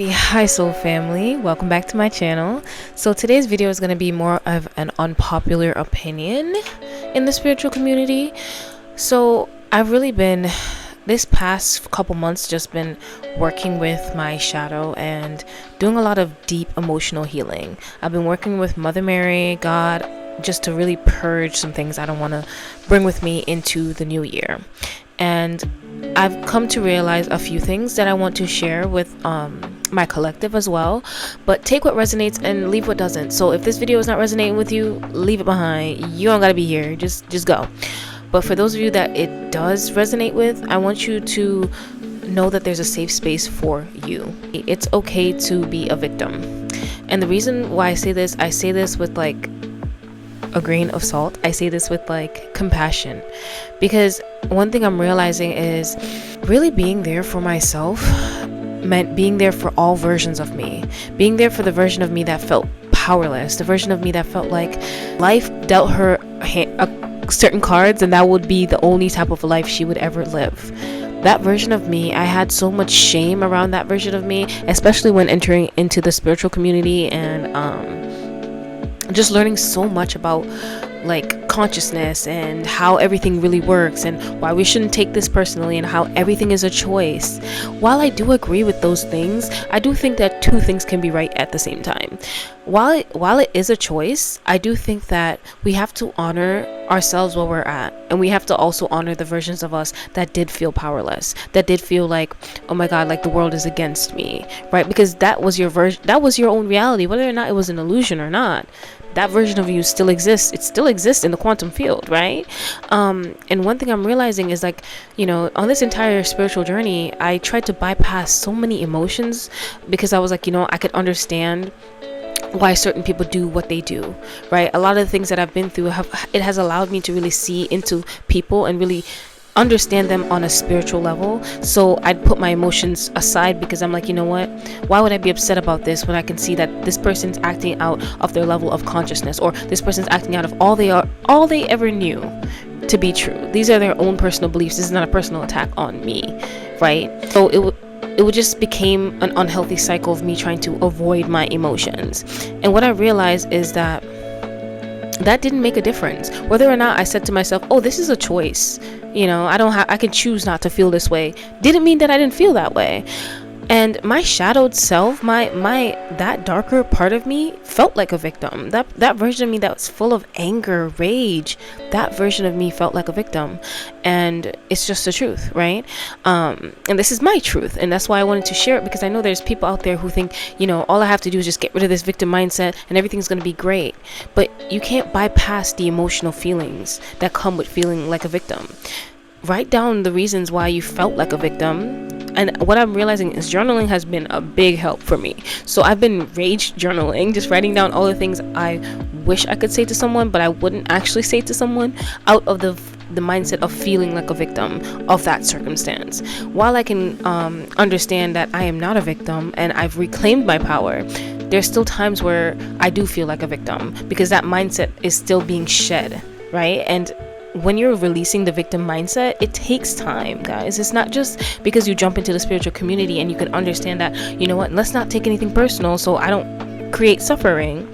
Hi soul family, welcome back to my channel. So today's video is going to be more of an unpopular opinion in the spiritual community. So I've really been this past couple months just been working with my shadow and doing a lot of deep emotional healing. I've been working with Mother Mary, God, just to really purge some things I don't want to bring with me into the new year. And I've come to realize a few things that I want to share with my collective as well, but take what resonates and leave what doesn't. So if this video is not resonating with you, leave it behind. You don't gotta be here, just go. But for those of you that it does resonate with, I want you to know that there's a safe space for you. It's okay to be a victim. And the reason why I say this with like a grain of salt. I say this with like compassion, because one thing I'm realizing is really being there for myself meant being there for all versions of me, being there for the version of me that felt powerless, the version of me that felt like life dealt her certain cards and that would be the only type of life she would ever live. That version of me, I had so much shame around that version of me, especially when entering into the spiritual community and just learning so much about like consciousness and how everything really works and why we shouldn't take this personally and how everything is a choice. While I do agree with those things, I do think that two things can be right at the same time. While it is a choice, I do think that we have to honor ourselves where we're at, and we have to also honor the versions of us that did feel powerless, that did feel like, oh my god, like the world is against me, right? Because that was your version, that was your own reality, whether or not it was an illusion or not. That version of you still exists. It still exists in the quantum field, right? And one thing I'm realizing is like, you know, on this entire spiritual journey, I tried to bypass so many emotions because I was like, you know, I could understand why certain people do what they do, right? A lot of the things that I've been through it has allowed me to really see into people and really understand them on a spiritual level. So I'd put my emotions aside because I'm like, you know what, why would I be upset about this when I can see that this person's acting out of their level of consciousness, or this person's acting out of all they ever knew to be true. These are their own personal beliefs. This is not a personal attack on me, right? So it would just became an unhealthy cycle of me trying to avoid my emotions. And what I realized is that didn't make a difference. Whether or not I said to myself, oh, this is a choice, you know, I can choose not to feel this way, didn't mean that I didn't feel that way. And my shadowed self, my that darker part of me felt like a victim. That version of me that was full of anger, rage, that version of me felt like a victim. And it's just the truth, right? And this is my truth, and that's why I wanted to share it, because I know there's people out there who think, you know, all I have to do is just get rid of this victim mindset and everything's going to be great. But you can't bypass the emotional feelings that come with feeling like a victim. Write down the reasons why you felt like a victim. And what I'm realizing is journaling has been a big help for me. So I've been rage journaling, just writing down all the things I wish I could say to someone, but I wouldn't actually say to someone, out of the mindset of feeling like a victim of that circumstance. While I can understand that I am not a victim and I've reclaimed my power, there's still times where I do feel like a victim because that mindset is still being shed, right? And when you're releasing the victim mindset, it takes time, guys. It's not just because you jump into the spiritual community and you can understand that, you know what, let's not take anything personal so I don't create suffering.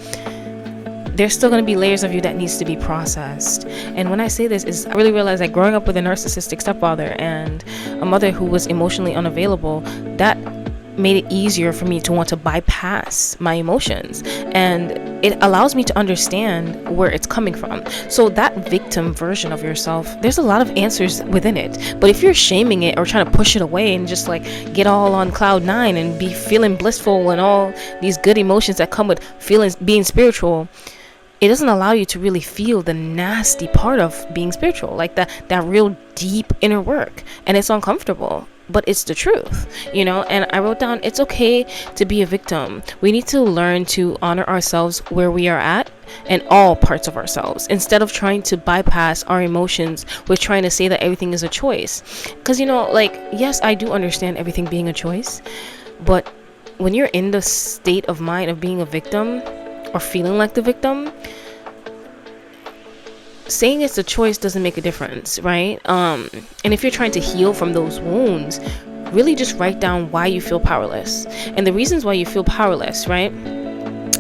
There's still going to be layers of you that needs to be processed. And when I say this, is I really realized that growing up with a narcissistic stepfather and a mother who was emotionally unavailable, that made it easier for me to want to bypass my emotions, and it allows me to understand where it's coming from. So that victim version of yourself, there's a lot of answers within it, but if you're shaming it or trying to push it away and just like get all on cloud nine and be feeling blissful and all these good emotions that come with feelings, being spiritual, it doesn't allow you to really feel the nasty part of being spiritual, like that real deep inner work, and it's uncomfortable. But it's the truth, you know. And I wrote down, it's okay to be a victim. We need to learn to honor ourselves where we are at and all parts of ourselves, instead of trying to bypass our emotions with trying to say that everything is a choice. Because, you know, like, yes, I do understand everything being a choice, but when you're in the state of mind of being a victim or feeling like the victim, saying it's a choice doesn't make a difference, right? And if you're trying to heal from those wounds, really just write down why you feel powerless and the reasons why you feel powerless, right?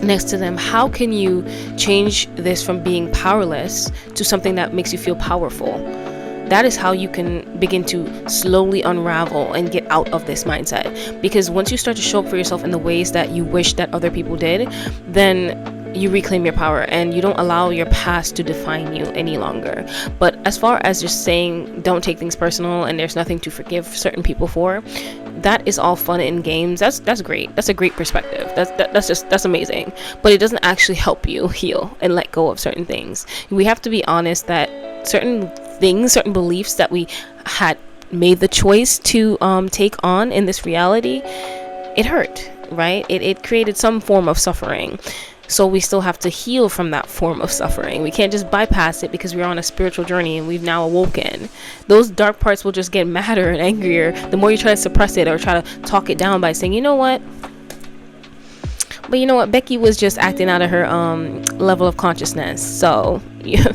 Next to them, how can you change this from being powerless to something that makes you feel powerful? That is how you can begin to slowly unravel and get out of this mindset. Because once you start to show up for yourself in the ways that you wish that other people did, then you reclaim your power and you don't allow your past to define you any longer. But as far as just saying don't take things personal and there's nothing to forgive certain people for, that is all fun and games. That's great. That's a great perspective. That's amazing. But it doesn't actually help you heal and let go of certain things. We have to be honest that certain things, certain beliefs that we had made the choice to take on in this reality, it hurt, right? It created some form of suffering. So we still have to heal from that form of suffering. We can't just bypass it because we're on a spiritual journey and we've now awoken. Those dark parts will just get madder and angrier the more you try to suppress it or try to talk it down by saying, you know what? But you know what? Becky was just acting out of her level of consciousness. So yeah,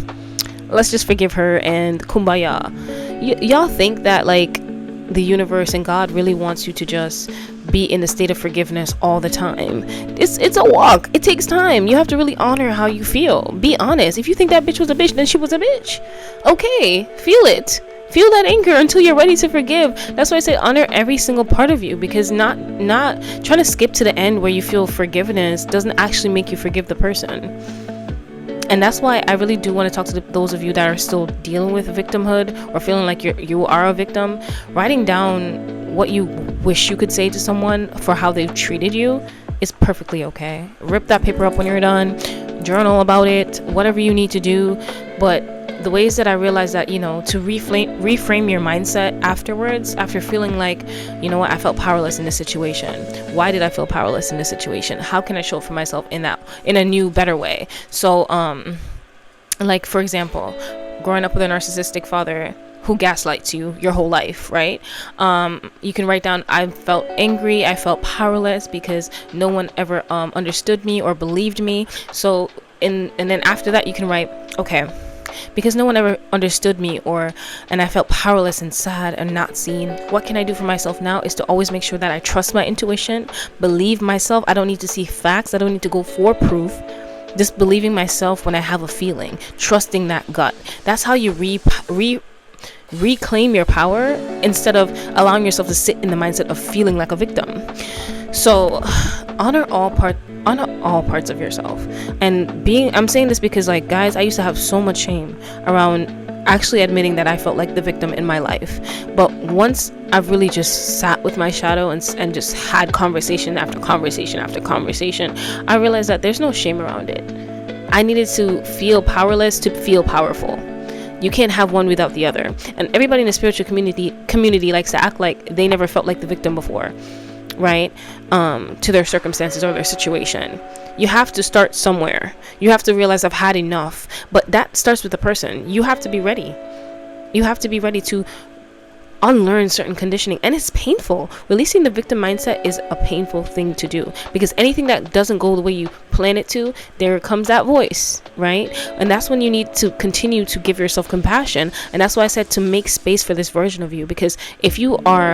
let's just forgive her and kumbaya. Y'all think that like the universe and God really wants you to just be in a state of forgiveness all the time? It's a walk. It takes time. You have to really honor how you feel. Be honest. If you think that bitch was a bitch, then she was a bitch. Okay, feel it. Feel that anger until you're ready to forgive. That's why I say honor every single part of you, because not trying to skip to the end where you feel forgiveness doesn't actually make you forgive the person. And that's why I really do want to talk to those of you that are still dealing with victimhood or feeling like you are a victim. Writing down what you wish you could say to someone for how they've treated you is perfectly okay. Rip that paper up when you're done. Journal about it. Whatever you need to do. But the ways that I realized that, to reframe your mindset afterwards, after feeling like, you know what, I felt powerless in this situation. Why did I feel powerless in this situation? How can I show up for myself in a new, better way? So, like, for example, growing up with a narcissistic father who gaslights you your whole life, right? You can write down, I felt angry, I felt powerless because no one ever understood me or believed me. So, and then after that, you can write, okay, because no one ever understood me and I felt powerless and sad and not seen, what can I do for myself now is to always make sure that I trust my intuition, believe myself. I don't need to see facts. I don't need to go for proof. Just believing myself when I have a feeling, trusting that gut. That's how you reclaim your power instead of allowing yourself to sit in the mindset of feeling like a victim. So honor all parts of yourself. And I'm saying this because, like, guys, I used to have so much shame around actually admitting that I felt like the victim in my life. But once I've really just sat with my shadow and just had conversation after conversation after conversation, I realized that there's no shame around it. I needed to feel powerless to feel powerful. You can't have one without the other. And everybody in the spiritual community likes to act like they never felt like the victim before, right? To their circumstances or their situation. You have to start somewhere. You have to realize I've had enough. But that starts with the person. You have to be ready. You have to be ready to unlearn certain conditioning, and it's painful. Releasing the victim mindset is a painful thing to do, because anything that doesn't go the way you plan it to, there comes that voice, right? And that's when you need to continue to give yourself compassion. And that's why I said to make space for this version of you, because if you are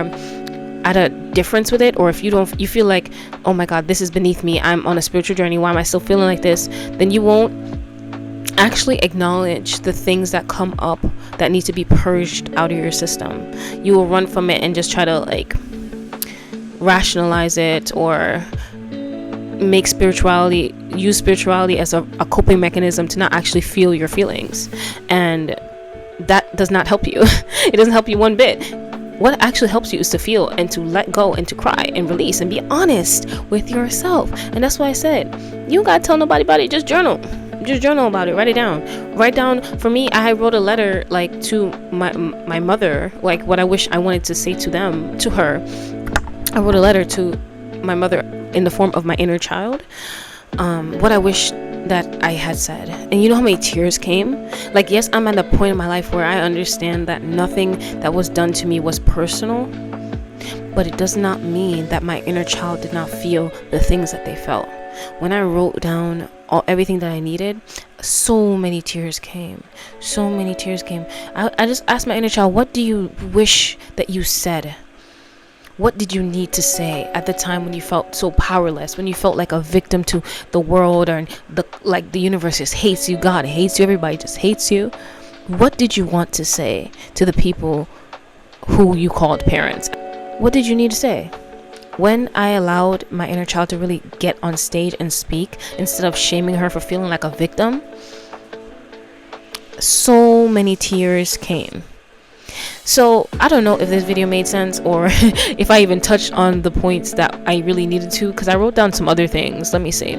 at a difference with it, or if you feel like, oh my god, this is beneath me, I'm on a spiritual journey, why am I still feeling like this, then you won't actually acknowledge the things that come up that need to be purged out of your system. You will run from it and just try to like rationalize it, or use spirituality as a coping mechanism to not actually feel your feelings, and that does not help you. It doesn't help you one bit. What actually helps you is to feel and to let go and to cry and release and be honest with yourself. And that's why I said, you don't gotta tell nobody about it. Just journal about it. Write it down. For me, I wrote a letter like to my mother, like what I wish I wanted to say to her. I wrote a letter to my mother in the form of my inner child, what I wish that I had said. And you know how many tears came? Like, yes, I'm at a point in my life where I understand that nothing that was done to me was personal, but it does not mean that my inner child did not feel the things that they felt. When I wrote down everything that I needed, so many tears came. I just asked my inner child, what do you wish that you said? What did you need to say at the time when you felt so powerless, when you felt like a victim to the world, or the universe just hates you, God hates you, everybody just hates you? What did you want to say to the people who you called parents? What did you need to say? When I allowed my inner child to really get on stage and speak, instead of shaming her for feeling like a victim, so many tears came. So I don't know if this video made sense, or if I even touched on the points that I really needed to, because I wrote down some other things. Let me see.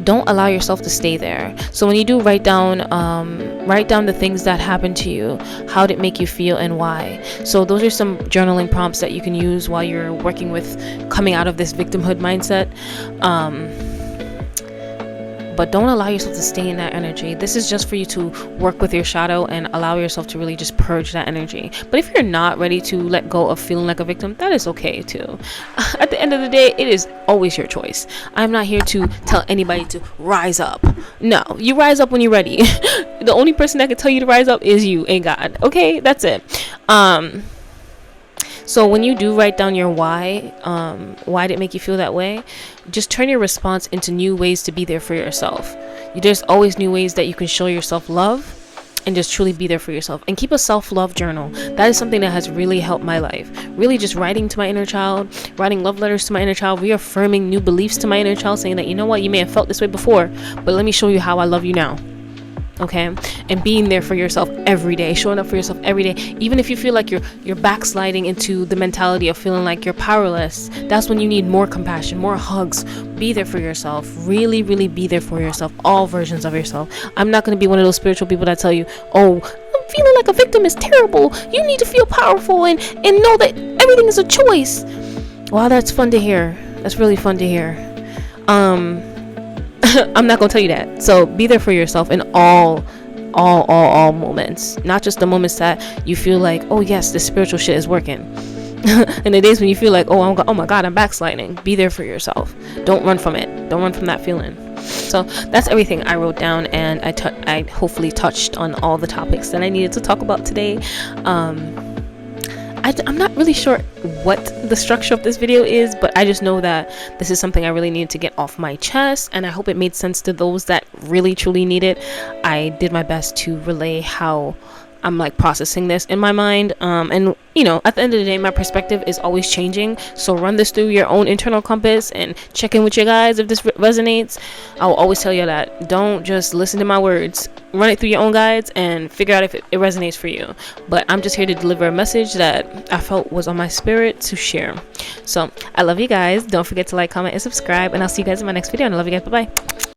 Don't allow yourself to stay there. So when you do write down the things that happened to you, how did it make you feel and why. So those are some journaling prompts that you can use while you're working with coming out of this victimhood mindset. But don't allow yourself to stay in that energy. This is just for you to work with your shadow and allow yourself to really just purge that energy. But if you're not ready to let go of feeling like a victim, that is okay too. At the end of the day, it is always your choice. I'm not here to tell anybody to rise up. No, you rise up when you're ready. The only person that can tell you to rise up is you and God. Okay, that's it. So when you do write down your why did it make you feel that way, just turn your response into new ways to be there for yourself. There's always new ways that you can show yourself love and just truly be there for yourself. And keep a self-love journal. That is something that has really helped my life. Really just writing to my inner child, writing love letters to my inner child, reaffirming new beliefs to my inner child, saying that, you know what, you may have felt this way before, but let me show you how I love you now. Okay, and being there for yourself every day, showing up for yourself every day, even if you feel like you're backsliding into the mentality of feeling like you're powerless. That's when you need more compassion, more hugs. Be there for yourself. Really, really be there for yourself. All versions of yourself. I'm not going to be one of those spiritual people that tell you, oh, feeling like a victim is terrible. You need to feel powerful and know that everything is a choice. Wow, that's fun to hear. That's really fun to hear. I'm not gonna tell you that. So be there for yourself in all moments, not just the moments that you feel like, oh yes, this spiritual shit is working. And the days when you feel like, oh my God, I'm backsliding. Be there for yourself. Don't run from it. Don't run from that feeling. So that's everything I wrote down, and I hopefully touched on all the topics that I needed to talk about today. I'm not really sure what the structure of this video is, but I just know that this is something I really needed to get off my chest, and I hope it made sense to those that really truly need it. I did my best to relay how I'm like processing this in my mind, and you know, at the end of the day, my perspective is always changing. So run this through your own internal compass and check in with your guys if this resonates. I'll always tell you that don't just listen to my words. Run it through your own guides and figure out if it resonates for you. But I'm just here to deliver a message that I felt was on my spirit to share. So I love you guys. Don't forget to like, comment, and subscribe, and I'll see you guys in my next video. And I love you guys. Bye bye.